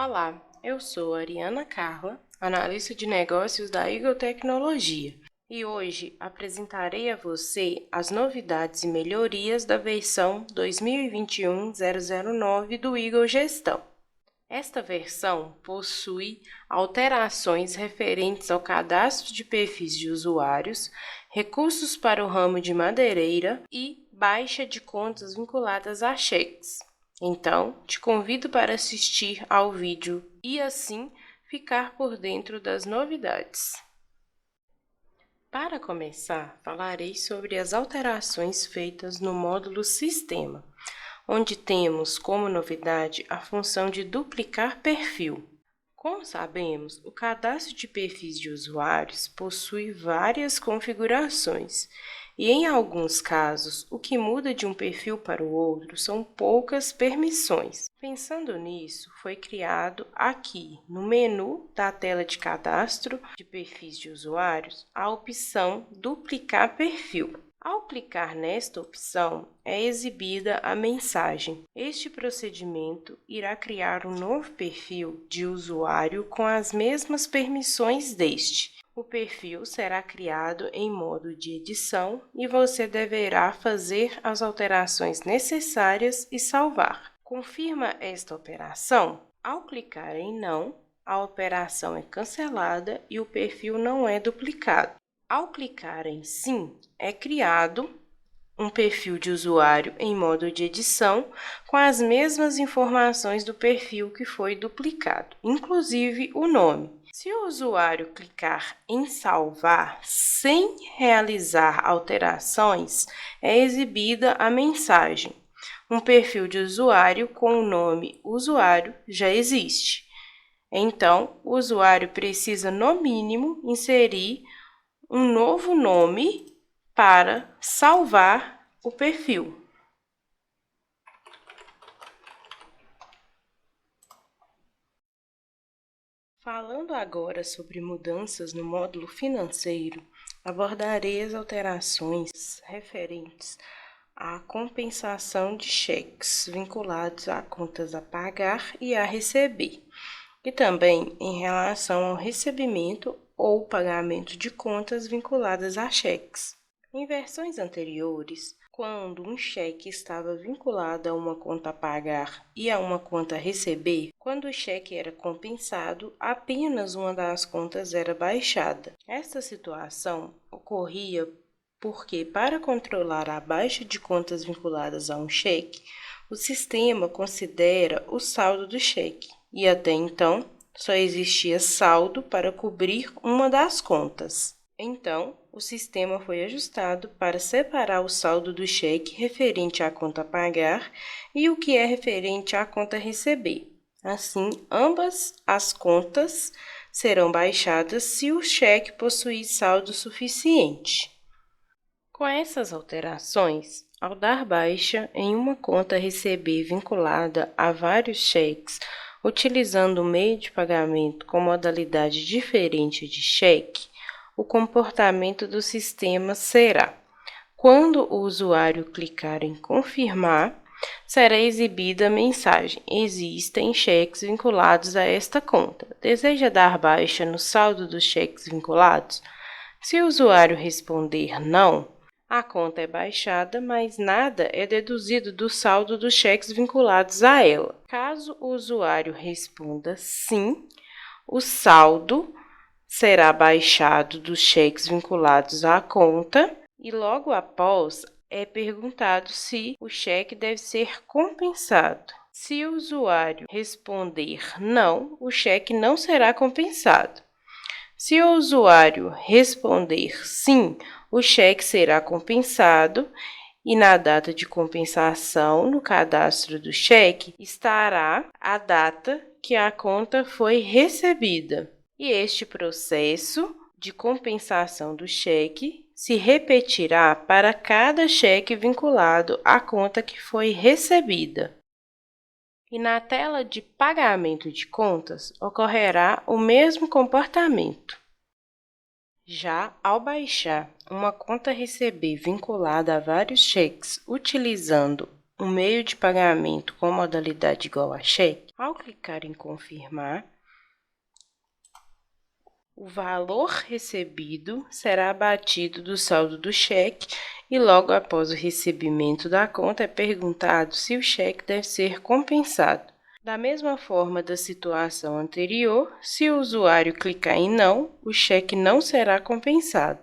Olá, eu sou Ariana Carla, analista de negócios da Eagle Tecnologia, e hoje apresentarei a você as novidades e melhorias da versão 2021.009 do Eagle Gestão. Esta versão possui alterações referentes ao cadastro de perfis de usuários, recursos para o ramo de madeireira e baixa de contas vinculadas a cheques. Então, te convido para assistir ao vídeo e assim ficar por dentro das novidades. Para começar, falarei sobre as alterações feitas no módulo Sistema, onde temos como novidade a função de duplicar perfil. Como sabemos, o cadastro de perfis de usuários possui várias configurações, e em alguns casos, o que muda de um perfil para o outro são poucas permissões. Pensando nisso, foi criado aqui, no menu da tela de cadastro de perfis de usuários, a opção Duplicar perfil. Ao clicar nesta opção, é exibida a mensagem: este procedimento irá criar um novo perfil de usuário com as mesmas permissões deste. O perfil será criado em modo de edição e você deverá fazer as alterações necessárias e salvar. Confirma esta operação? Ao clicar em Não, a operação é cancelada e o perfil não é duplicado. Ao clicar em Sim, é criado um perfil de usuário em modo de edição com as mesmas informações do perfil que foi duplicado, inclusive o nome. Se o usuário clicar em salvar sem realizar alterações, é exibida a mensagem: um perfil de usuário com o nome usuário já existe. Então, o usuário precisa, no mínimo, inserir um novo nome para salvar o perfil. Falando agora sobre mudanças no módulo financeiro, abordarei as alterações referentes à compensação de cheques vinculados a contas a pagar e a receber, e também em relação ao recebimento ou pagamento de contas vinculadas a cheques. Em versões anteriores, quando um cheque estava vinculado a uma conta a pagar e a uma conta a receber, quando o cheque era compensado, apenas uma das contas era baixada. Esta situação ocorria porque, para controlar a baixa de contas vinculadas a um cheque, o sistema considera o saldo do cheque, e até então só existia saldo para cobrir uma das contas. Então, o sistema foi ajustado para separar o saldo do cheque referente à conta a pagar e o que é referente à conta a receber. Assim, ambas as contas serão baixadas se o cheque possuir saldo suficiente. Com essas alterações, ao dar baixa em uma conta a receber vinculada a vários cheques, utilizando o meio de pagamento com modalidade diferente de cheque, o comportamento do sistema será: quando o usuário clicar em confirmar, será exibida a mensagem: existem cheques vinculados a esta conta. Deseja dar baixa no saldo dos cheques vinculados? Se o usuário responder não, a conta é baixada, mas nada é deduzido do saldo dos cheques vinculados a ela. Caso o usuário responda sim, o saldo será baixado dos cheques vinculados à conta e logo após é perguntado se o cheque deve ser compensado. Se o usuário responder não, o cheque não será compensado. Se o usuário responder sim, o cheque será compensado e na data de compensação, no cadastro do cheque, estará a data que a conta foi recebida. E este processo de compensação do cheque se repetirá para cada cheque vinculado à conta que foi recebida. E na tela de pagamento de contas ocorrerá o mesmo comportamento. Já ao baixar uma conta a receber vinculada a vários cheques utilizando um meio de pagamento com modalidade igual a cheque, ao clicar em confirmar, o valor recebido será abatido do saldo do cheque e logo após o recebimento da conta é perguntado se o cheque deve ser compensado. Da mesma forma da situação anterior, se o usuário clicar em não, o cheque não será compensado.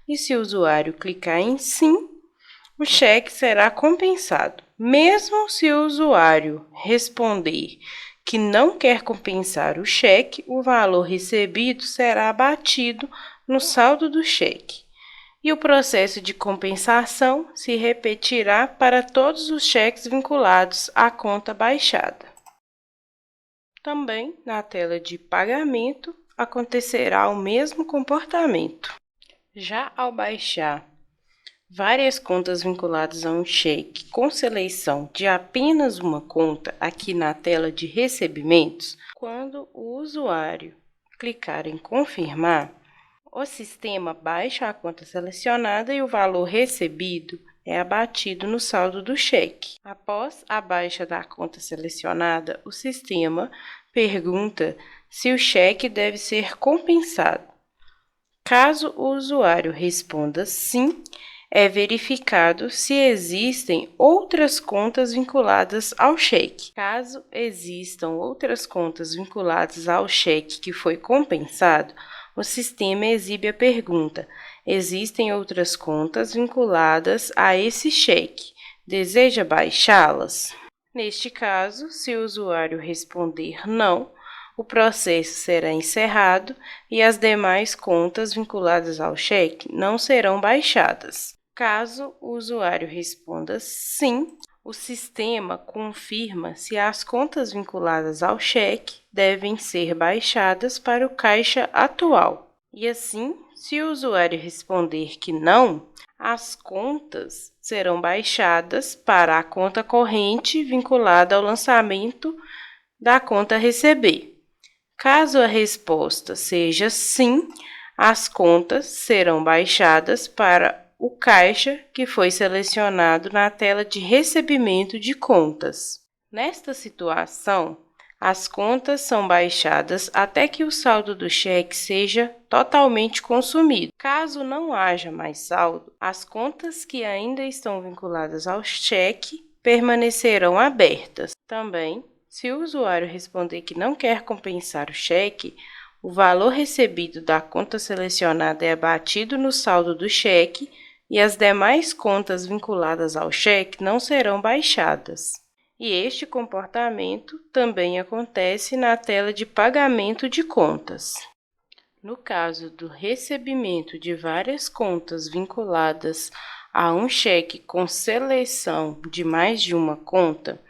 E se o usuário clicar em sim, o cheque será compensado. Mesmo se o usuário responder que não quer compensar o cheque, o valor recebido será abatido no saldo do cheque. E o processo de compensação se repetirá para todos os cheques vinculados à conta baixada. Também, na tela de pagamento, acontecerá o mesmo comportamento. Já ao baixar várias contas vinculadas a um cheque com seleção de apenas uma conta aqui na tela de recebimentos, quando o usuário clicar em confirmar, o sistema baixa a conta selecionada e o valor recebido é abatido no saldo do cheque. Após a baixa da conta selecionada, o sistema pergunta se o cheque deve ser compensado. Caso o usuário responda sim, é verificado se existem outras contas vinculadas ao cheque. Caso existam outras contas vinculadas ao cheque que foi compensado, o sistema exibe a pergunta: existem outras contas vinculadas a esse cheque? Deseja baixá-las? Neste caso, se o usuário responder não, o processo será encerrado e as demais contas vinculadas ao cheque não serão baixadas. Caso o usuário responda sim, o sistema confirma se as contas vinculadas ao cheque devem ser baixadas para o caixa atual. E assim, se o usuário responder que não, as contas serão baixadas para a conta corrente vinculada ao lançamento da conta a receber. Caso a resposta seja sim, as contas serão baixadas para o caixa que foi selecionado na tela de recebimento de contas. Nesta situação, as contas são baixadas até que o saldo do cheque seja totalmente consumido. Caso não haja mais saldo, as contas que ainda estão vinculadas ao cheque permanecerão abertas. Também, se o usuário responder que não quer compensar o cheque, o valor recebido da conta selecionada é abatido no saldo do cheque e as demais contas vinculadas ao cheque não serão baixadas. E este comportamento também acontece na tela de pagamento de contas. No caso do recebimento de várias contas vinculadas a um cheque com seleção de mais de uma conta,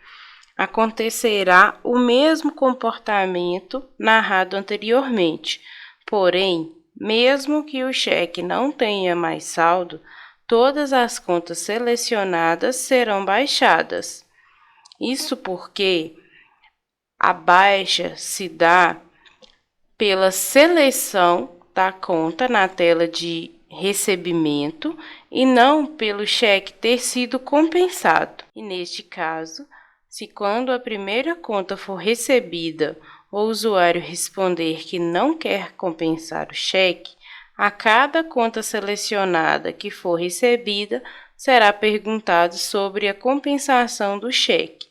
acontecerá o mesmo comportamento narrado anteriormente. Porém, mesmo que o cheque não tenha mais saldo, todas as contas selecionadas serão baixadas. Isso porque a baixa se dá pela seleção da conta na tela de recebimento e não pelo cheque ter sido compensado. E neste caso, se quando a primeira conta for recebida, o usuário responder que não quer compensar o cheque, a cada conta selecionada que for recebida, será perguntado sobre a compensação do cheque.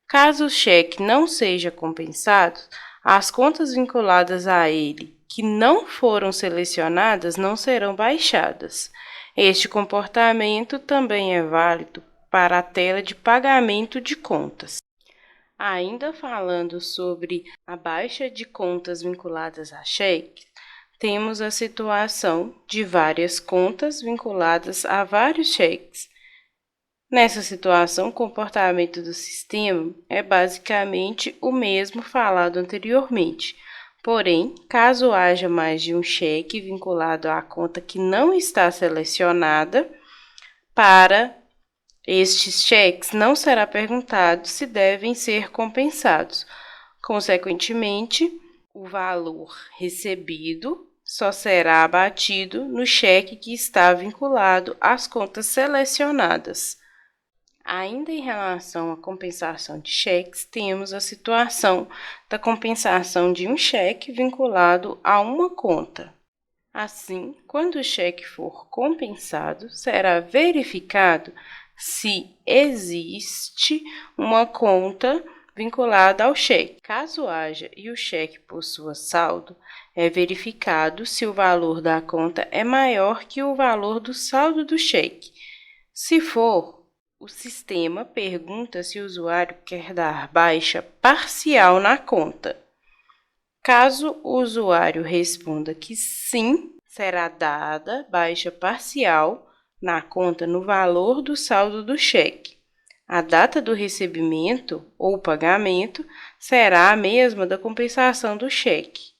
Caso o cheque não seja compensado, as contas vinculadas a ele que não foram selecionadas não serão baixadas. Este comportamento também é válido para a tela de pagamento de contas. Ainda falando sobre a baixa de contas vinculadas a cheques, temos a situação de várias contas vinculadas a vários cheques. Nessa situação, o comportamento do sistema é basicamente o mesmo falado anteriormente. Porém, caso haja mais de um cheque vinculado à conta que não está selecionada, para estes cheques não será perguntado se devem ser compensados. Consequentemente, o valor recebido só será abatido no cheque que está vinculado às contas selecionadas. Ainda em relação à compensação de cheques, temos a situação da compensação de um cheque vinculado a uma conta. Assim, quando o cheque for compensado, será verificado se existe uma conta vinculada ao cheque. Caso haja e o cheque possua saldo, é verificado se o valor da conta é maior que o valor do saldo do cheque. Se for, o sistema pergunta se o usuário quer dar baixa parcial na conta. Caso o usuário responda que sim, será dada baixa parcial na conta no valor do saldo do cheque. A data do recebimento ou pagamento será a mesma da compensação do cheque.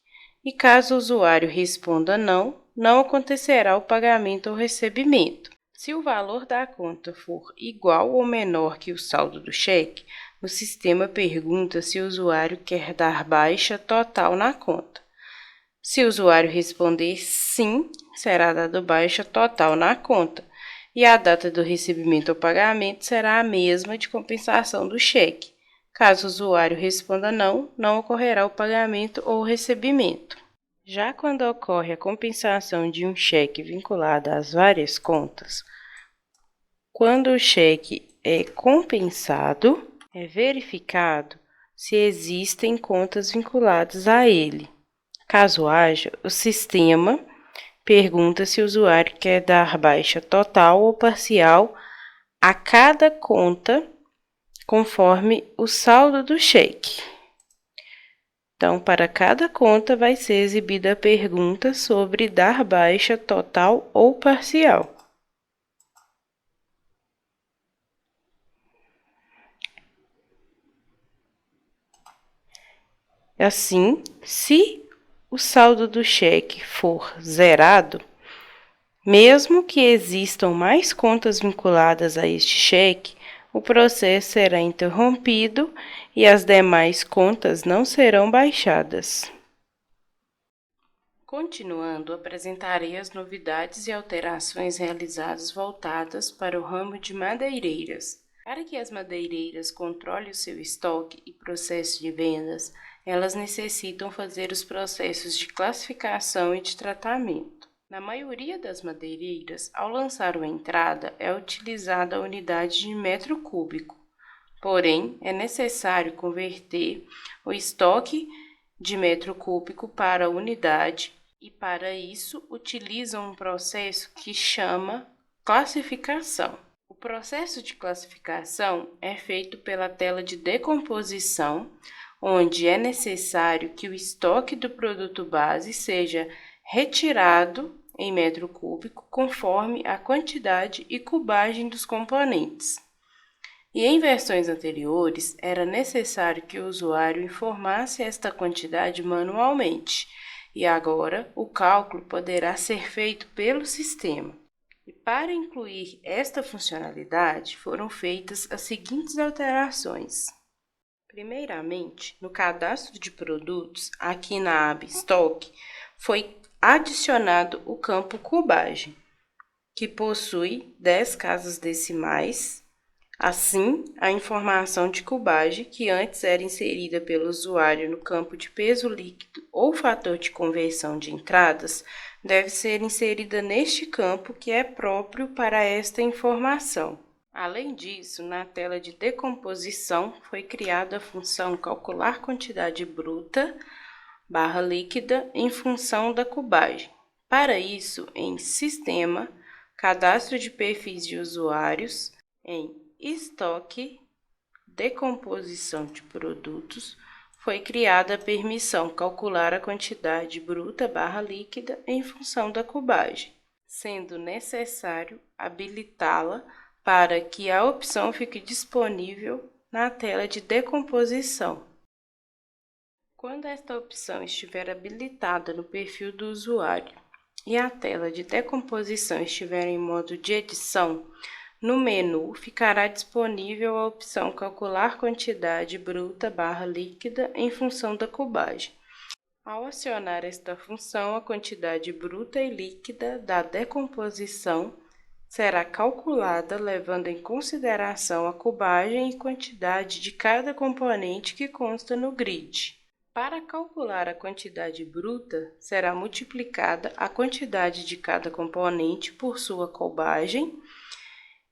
E caso o usuário responda não, não acontecerá o pagamento ou recebimento. Se o valor da conta for igual ou menor que o saldo do cheque, o sistema pergunta se o usuário quer dar baixa total na conta. Se o usuário responder sim, será dado baixa total na conta, e a data do recebimento ou pagamento será a mesma de compensação do cheque. Caso o usuário responda não, não ocorrerá o pagamento ou recebimento. Já quando ocorre a compensação de um cheque vinculado às várias contas, quando o cheque é compensado, é verificado se existem contas vinculadas a ele. Caso haja, o sistema pergunta se o usuário quer dar baixa total ou parcial a cada conta, conforme o saldo do cheque. Então, para cada conta vai ser exibida a pergunta sobre dar baixa total ou parcial. Assim, se o saldo do cheque for zerado, mesmo que existam mais contas vinculadas a este cheque, o processo será interrompido e as demais contas não serão baixadas. Continuando, apresentarei as novidades e alterações realizadas voltadas para o ramo de madeireiras. Para que as madeireiras controlem o seu estoque e processo de vendas, elas necessitam fazer os processos de classificação e de tratamento. Na maioria das madeireiras, ao lançar uma entrada, é utilizada a unidade de metro cúbico. Porém, é necessário converter o estoque de metro cúbico para a unidade e, para isso, utilizam um processo que chama classificação. O processo de classificação é feito pela tela de decomposição, onde é necessário que o estoque do produto base seja retirado em metro cúbico conforme a quantidade e cubagem dos componentes. E em versões anteriores, era necessário que o usuário informasse esta quantidade manualmente, e agora o cálculo poderá ser feito pelo sistema. E para incluir esta funcionalidade, foram feitas as seguintes alterações. Primeiramente, no cadastro de produtos, aqui na aba Estoque, foi adicionado o campo cubagem, que possui 10 casas decimais. Assim, a informação de cubagem, que antes era inserida pelo usuário no campo de peso líquido ou fator de conversão de entradas, deve ser inserida neste campo que é próprio para esta informação. Além disso, na tela de decomposição foi criada a função calcular quantidade bruta barra líquida em função da cubagem. Para isso, em Sistema, Cadastro de perfis de usuários, em Estoque, Decomposição de produtos, foi criada a permissão calcular a quantidade bruta barra líquida em função da cubagem, sendo necessário habilitá-la para que a opção fique disponível na tela de decomposição. Quando esta opção estiver habilitada no perfil do usuário e a tela de decomposição estiver em modo de edição, no menu ficará disponível a opção Calcular quantidade bruta barra líquida em função da cubagem. Ao acionar esta função, a quantidade bruta e líquida da decomposição será calculada levando em consideração a cubagem e quantidade de cada componente que consta no grid. Para calcular a quantidade bruta, será multiplicada a quantidade de cada componente por sua cubagem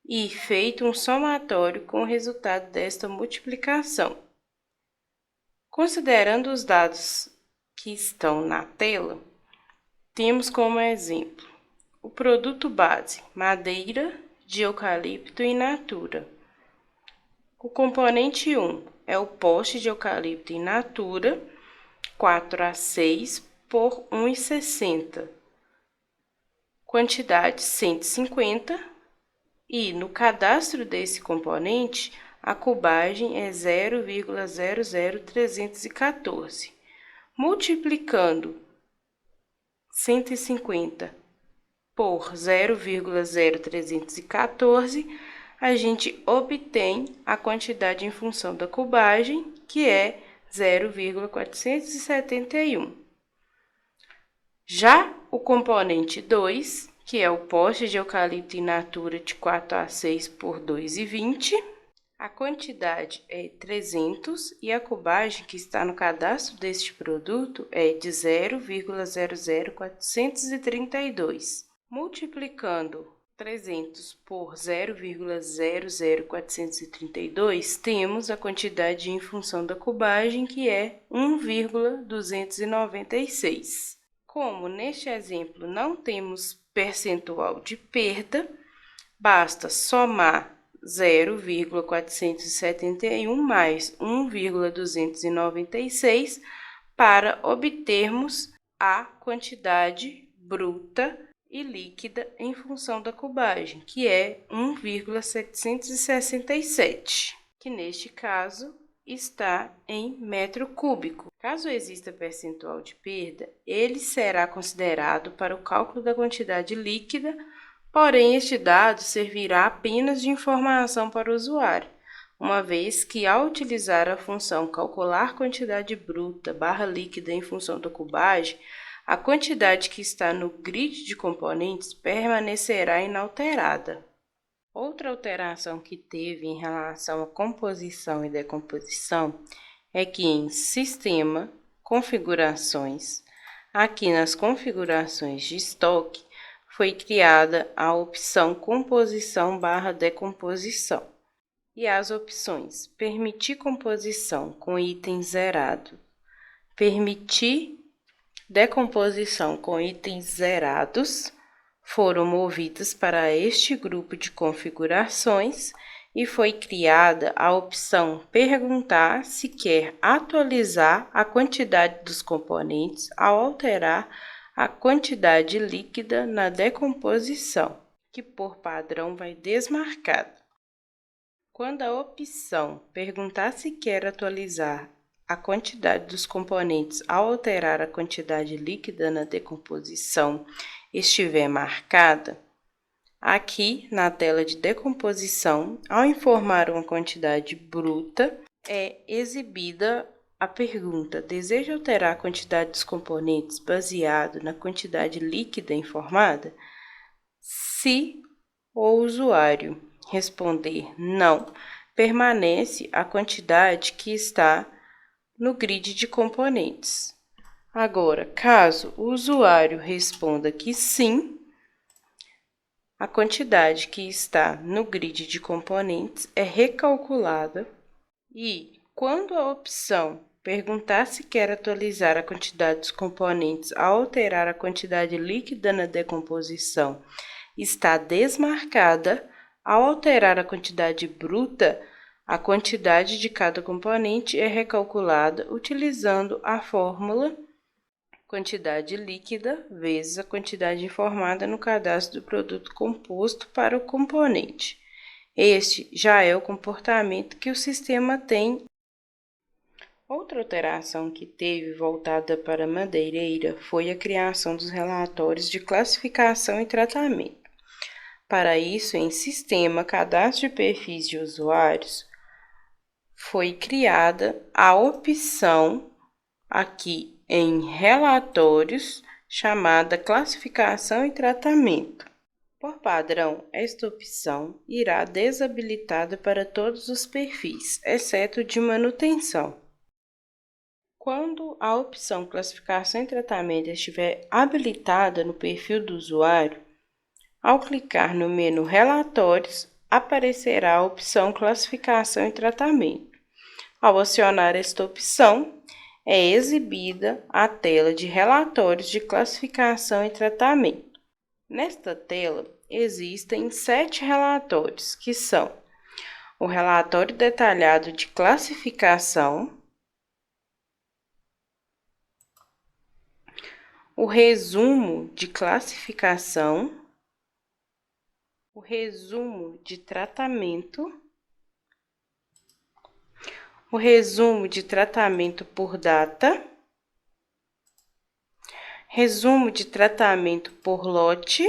e feito um somatório com o resultado desta multiplicação. Considerando os dados que estão na tela, temos como exemplo o produto base, madeira de eucalipto in natura. O componente 1 é o poste de eucalipto in natura, 4A6 por 1,60. Quantidade 150 e no cadastro desse componente a cubagem é 0,00314. Multiplicando 150 por 0,0314, a gente obtém a quantidade em função da cubagem, que é 0,471. Já o componente 2, que é o poste de eucalipto in natura de 4A6 por 2,20, a quantidade é 300 e a cubagem que está no cadastro deste produto é de 0,00432. Multiplicando 300 por 0,00432, temos a quantidade em função da cubagem, que é 1,296. Como neste exemplo não temos percentual de perda, basta somar 0,471 mais 1,296 para obtermos a quantidade bruta e líquida em função da cubagem, que é 1,767, que neste caso está em metro cúbico. Caso exista percentual de perda, ele será considerado para o cálculo da quantidade líquida, porém este dado servirá apenas de informação para o usuário, uma vez que ao utilizar a função calcular quantidade bruta barra líquida em função da cubagem, a quantidade que está no grid de componentes permanecerá inalterada. Outra alteração que teve em relação à composição e decomposição é que em Sistema, Configurações, aqui nas configurações de estoque, foi criada a opção Composição barra Decomposição. E as opções Permitir composição com item zerado, Permitir decomposição com itens zerados foram movidas para este grupo de configurações e foi criada a opção Perguntar se quer atualizar a quantidade dos componentes ao alterar a quantidade líquida na decomposição, que por padrão vai desmarcada. Quando a opção Perguntar se quer atualizar a quantidade dos componentes ao alterar a quantidade líquida na decomposição estiver marcada, aqui na tela de decomposição, ao informar uma quantidade bruta, é exibida a pergunta: deseja alterar a quantidade dos componentes baseado na quantidade líquida informada? Se o usuário responder não, permanece a quantidade que está no grid de componentes. Agora, caso o usuário responda que sim, a quantidade que está no grid de componentes é recalculada e, quando a opção Perguntar se quer atualizar a quantidade dos componentes ao alterar a quantidade líquida na decomposição está desmarcada, ao alterar a quantidade bruta, a quantidade de cada componente é recalculada utilizando a fórmula quantidade líquida vezes a quantidade informada no cadastro do produto composto para o componente. Este já é o comportamento que o sistema tem. Outra alteração que teve voltada para a madeireira foi a criação dos relatórios de classificação e tratamento. Para isso, em Sistema, Cadastro de Perfis de Usuários, foi criada a opção aqui em Relatórios, chamada Classificação e Tratamento. Por padrão, esta opção irá desabilitada para todos os perfis, exceto o de manutenção. Quando a opção Classificação e Tratamento estiver habilitada no perfil do usuário, ao clicar no menu Relatórios, aparecerá a opção Classificação e Tratamento. Ao acionar esta opção, é exibida a tela de relatórios de classificação e tratamento. Nesta tela, existem 7 relatórios, que são o relatório detalhado de classificação, o resumo de classificação, o resumo de tratamento, o resumo de tratamento por data, resumo de tratamento por lote,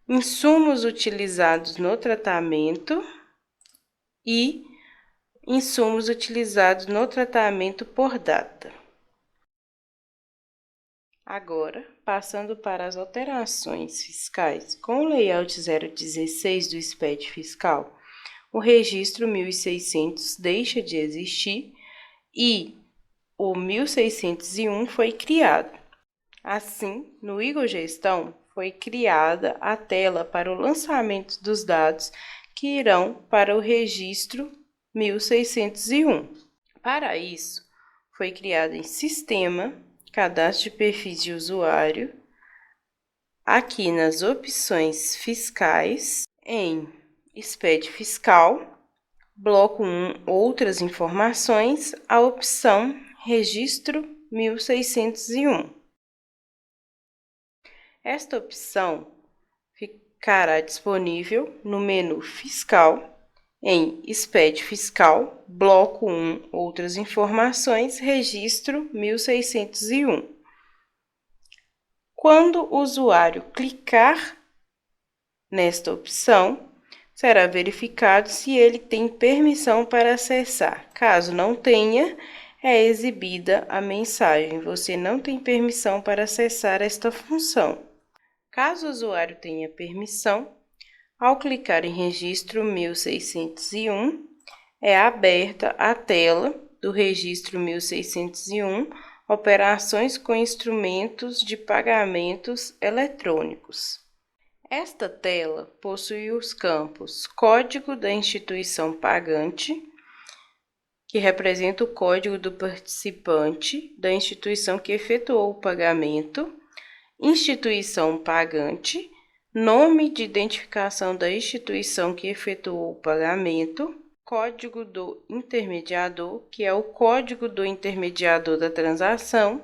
insumos utilizados no tratamento e insumos utilizados no tratamento por data. Agora, passando para as alterações fiscais, com o layout 016 do SPED fiscal, o registro 1600 deixa de existir e o 1601 foi criado. Assim, no Eagle Gestão, foi criada a tela para o lançamento dos dados que irão para o registro 1601. Para isso, foi criado em Sistema, Cadastro de Perfis de Usuário, aqui nas opções fiscais, em SPED Fiscal, bloco 1, Outras informações, a opção Registro 1601. Esta opção ficará disponível no menu Fiscal, em SPED Fiscal, bloco 1, Outras informações, Registro 1601. Quando o usuário clicar nesta opção, será verificado se ele tem permissão para acessar. Caso não tenha, é exibida a mensagem: você não tem permissão para acessar esta função. Caso o usuário tenha permissão, ao clicar em Registro 1601, é aberta a tela do Registro 1601, Operações com instrumentos de pagamentos eletrônicos. Esta tela possui os campos Código da instituição pagante, que representa o código do participante da instituição que efetuou o pagamento, instituição pagante, nome de identificação da instituição que efetuou o pagamento, código do intermediador, que é o código do intermediador da transação,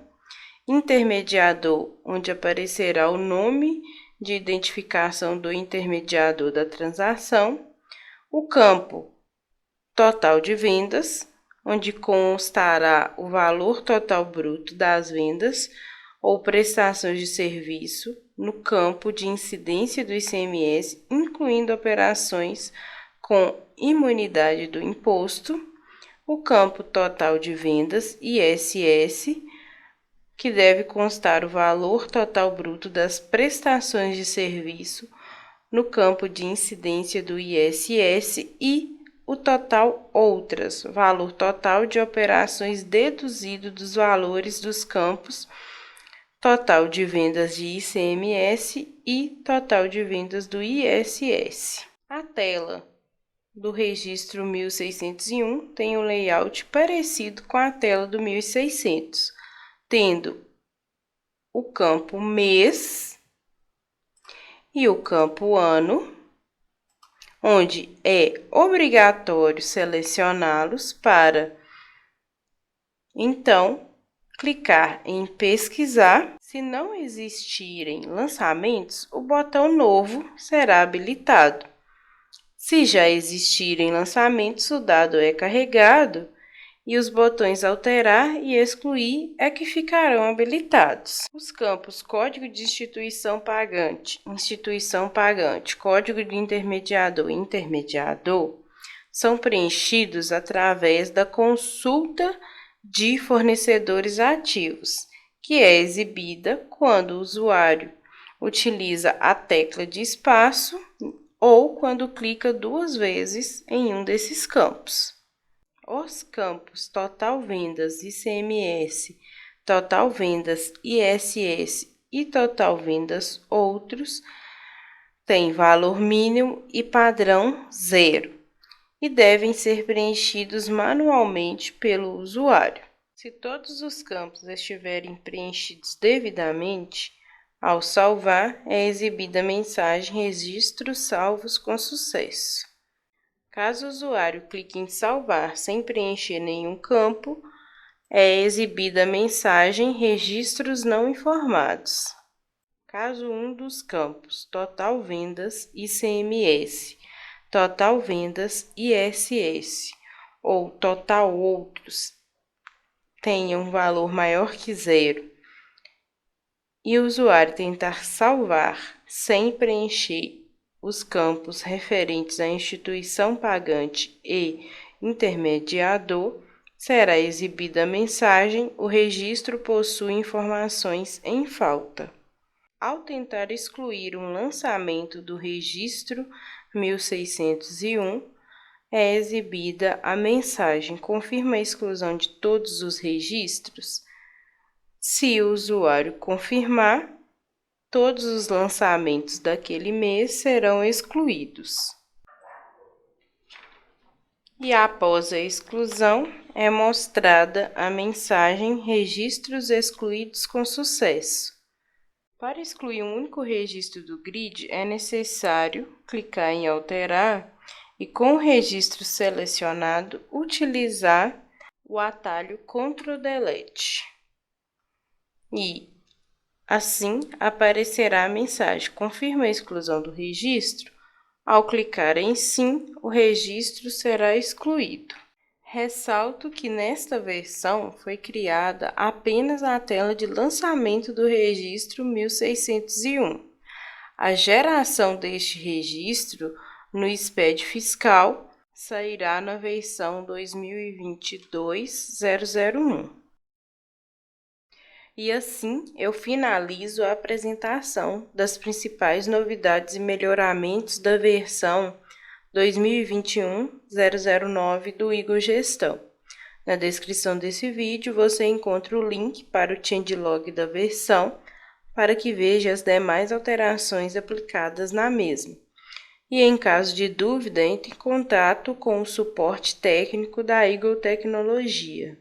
intermediador, onde aparecerá o nome de identificação do intermediador da transação, o campo total de vendas, onde constará o valor total bruto das vendas ou prestações de serviço no campo de incidência do ICMS, incluindo operações com imunidade do imposto, o campo total de vendas, ISS, que deve constar o valor total bruto das prestações de serviço no campo de incidência do ISS e o total outras, valor total de operações deduzido dos valores dos campos total de vendas de ICMS e total de vendas do ISS. A tela do registro 1601 tem um layout parecido com a tela do 1600, tendo o campo mês e o campo ano, onde é obrigatório selecioná-los para, então, clicar em pesquisar. Se não existirem lançamentos, o botão novo será habilitado. Se já existirem lançamentos, o dado é carregado e os botões alterar e excluir é que ficarão habilitados. Os campos Código de instituição pagante, Código de intermediador e intermediador são preenchidos através da consulta de fornecedores ativos, que é exibida quando o usuário utiliza a tecla de espaço ou quando clica 2 vezes em um desses campos. Os campos Total Vendas ICMS, Total Vendas ISS e Total Vendas Outros têm valor mínimo e padrão 0 e devem ser preenchidos manualmente pelo usuário. Se todos os campos estiverem preenchidos devidamente, ao salvar, é exibida a mensagem Registros salvos com sucesso. Caso o usuário clique em salvar sem preencher nenhum campo, é exibida a mensagem Registros não informados. Caso um dos campos Total Vendas ICMS, Total Vendas ISS ou Total Outros tenha um valor maior que 0 e o usuário tentar salvar sem preencher os campos referentes à instituição pagante e intermediador, será exibida a mensagem O registro possui informações em falta. Ao tentar excluir um lançamento do registro 1601, é exibida a mensagem Confirma a exclusão de todos os registros. Se o usuário confirmar, todos os lançamentos daquele mês serão excluídos. E após a exclusão, é mostrada a mensagem Registros excluídos com sucesso. Para excluir um único registro do grid, é necessário clicar em Alterar e, com o registro selecionado, utilizar o atalho Ctrl+Delete. E, assim, aparecerá a mensagem Confirma a exclusão do registro. Ao clicar em Sim, o registro será excluído. Ressalto que nesta versão foi criada apenas a tela de lançamento do registro 1601. A geração deste registro no SPED fiscal sairá na versão 2022-001. E assim eu finalizo a apresentação das principais novidades e melhoramentos da versão 2021-009 do Eagle Gestão. Na descrição desse vídeo você encontra o link para o changelog da versão para que veja as demais alterações aplicadas na mesma. E em caso de dúvida, entre em contato com o suporte técnico da Eagle Tecnologia.